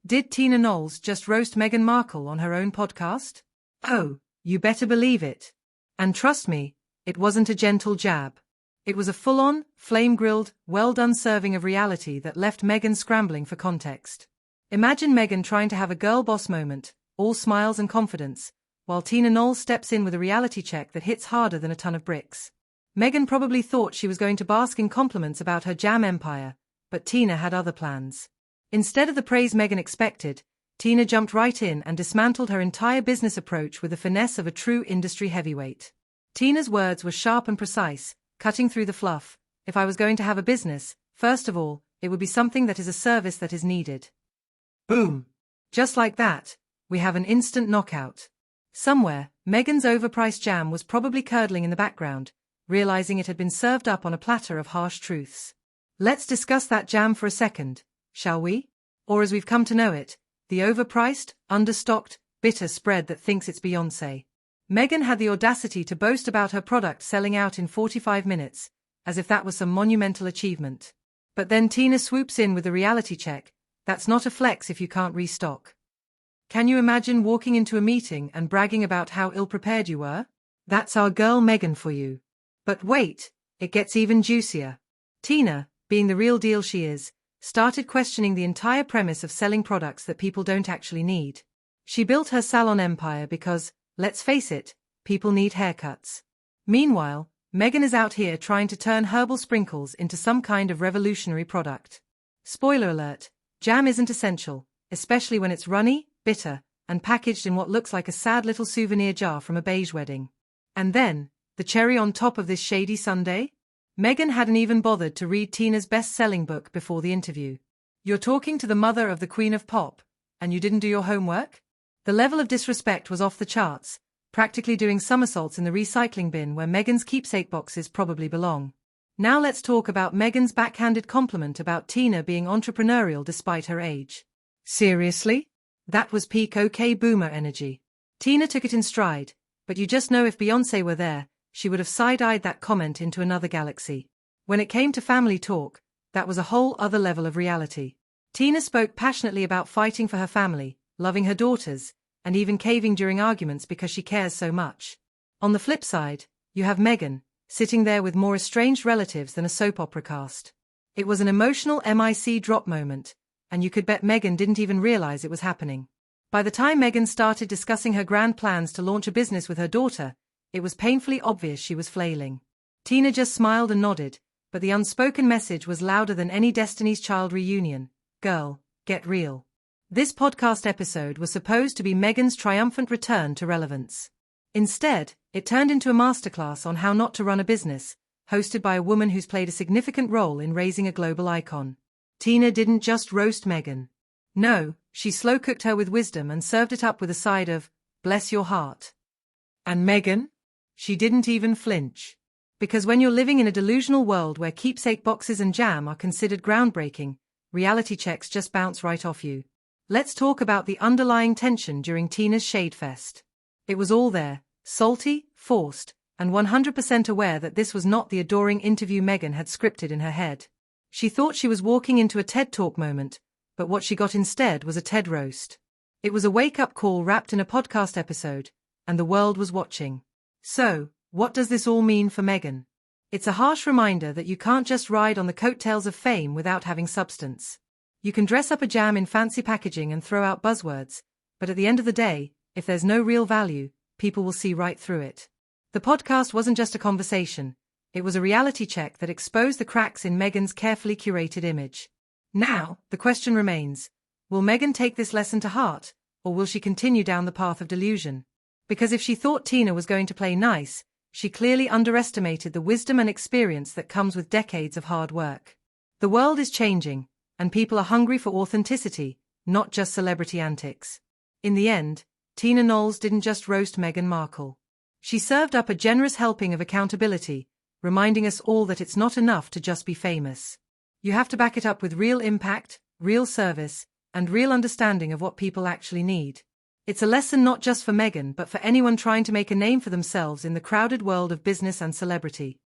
Did Tina Knowles just roast Meghan Markle on her own podcast? Oh, you better believe it. And trust me, it wasn't a gentle jab. It was a full-on, flame-grilled, well-done serving of reality that left Meghan scrambling for context. Imagine Meghan trying to have a girl boss moment, all smiles and confidence, while Tina Knowles steps in with a reality check that hits harder than a ton of bricks. Meghan probably thought she was going to bask in compliments about her jam empire, but Tina had other plans. Instead of the praise Meghan expected, Tina jumped right in and dismantled her entire business approach with the finesse of a true industry heavyweight. Tina's words were sharp and precise, cutting through the fluff. If I was going to have a business, first of all, it would be something that is a service that is needed. Boom! Just like that, we have an instant knockout. Somewhere, Meghan's overpriced jam was probably curdling in the background, realizing it had been served up on a platter of harsh truths. Let's discuss that jam for a second, shall we? Or as we've come to know it, the overpriced, understocked, bitter spread that thinks it's Beyoncé. Meghan had the audacity to boast about her product selling out in 45 minutes, as if that was some monumental achievement. But then Tina swoops in with a reality check. That's not a flex if you can't restock. Can you imagine walking into a meeting and bragging about how ill-prepared you were? That's our girl Meghan for you. But wait, it gets even juicier. Tina, being the real deal she is, started questioning the entire premise of selling products that people don't actually need. She built her salon empire because, let's face it, people need haircuts. Meanwhile, Meghan is out here trying to turn herbal sprinkles into some kind of revolutionary product. Spoiler alert, jam isn't essential, especially when it's runny, bitter, and packaged in what looks like a sad little souvenir jar from a beige wedding. And then, the cherry on top of this shady sundae? Meghan hadn't even bothered to read Tina's best-selling book before the interview. You're talking to the mother of the Queen of Pop, and you didn't do your homework? The level of disrespect was off the charts, practically doing somersaults in the recycling bin where Meghan's keepsake boxes probably belong. Now let's talk about Meghan's backhanded compliment about Tina being entrepreneurial despite her age. Seriously? That was peak OK boomer energy. Tina took it in stride, but you just know if Beyoncé were there, she would have side-eyed that comment into another galaxy. When it came to family talk, that was a whole other level of reality. Tina spoke passionately about fighting for her family, loving her daughters, and even caving during arguments because she cares so much. On the flip side, you have Meghan, sitting there with more estranged relatives than a soap opera cast. It was an emotional mic drop moment, and you could bet Meghan didn't even realize it was happening. By the time Meghan started discussing her grand plans to launch a business with her daughter, it was painfully obvious she was flailing. Tina just smiled and nodded, but the unspoken message was louder than any Destiny's Child reunion. Girl, get real. This podcast episode was supposed to be Meghan's triumphant return to relevance. Instead, it turned into a masterclass on how not to run a business, hosted by a woman who's played a significant role in raising a global icon. Tina didn't just roast Meghan. No, she slow-cooked her with wisdom and served it up with a side of, bless your heart. And Meghan? She didn't even flinch. Because when you're living in a delusional world where keepsake boxes and jam are considered groundbreaking, reality checks just bounce right off you. Let's talk about the underlying tension during Tina's Shadefest. It was all there, salty, forced, and 100% aware that this was not the adoring interview Meghan had scripted in her head. She thought she was walking into a TED Talk moment, but what she got instead was a TED roast. It was a wake-up call wrapped in a podcast episode, and the world was watching. So, what does this all mean for Meghan? It's a harsh reminder that you can't just ride on the coattails of fame without having substance. You can dress up a jam in fancy packaging and throw out buzzwords, but at the end of the day, if there's no real value, people will see right through it. The podcast wasn't just a conversation, it was a reality check that exposed the cracks in Meghan's carefully curated image. Now, the question remains, will Meghan take this lesson to heart, or will she continue down the path of delusion? Because if she thought Tina was going to play nice, she clearly underestimated the wisdom and experience that comes with decades of hard work. The world is changing, and people are hungry for authenticity, not just celebrity antics. In the end, Tina Knowles didn't just roast Meghan Markle. She served up a generous helping of accountability, reminding us all that it's not enough to just be famous. You have to back it up with real impact, real service, and real understanding of what people actually need. It's a lesson not just for Meghan but for anyone trying to make a name for themselves in the crowded world of business and celebrity.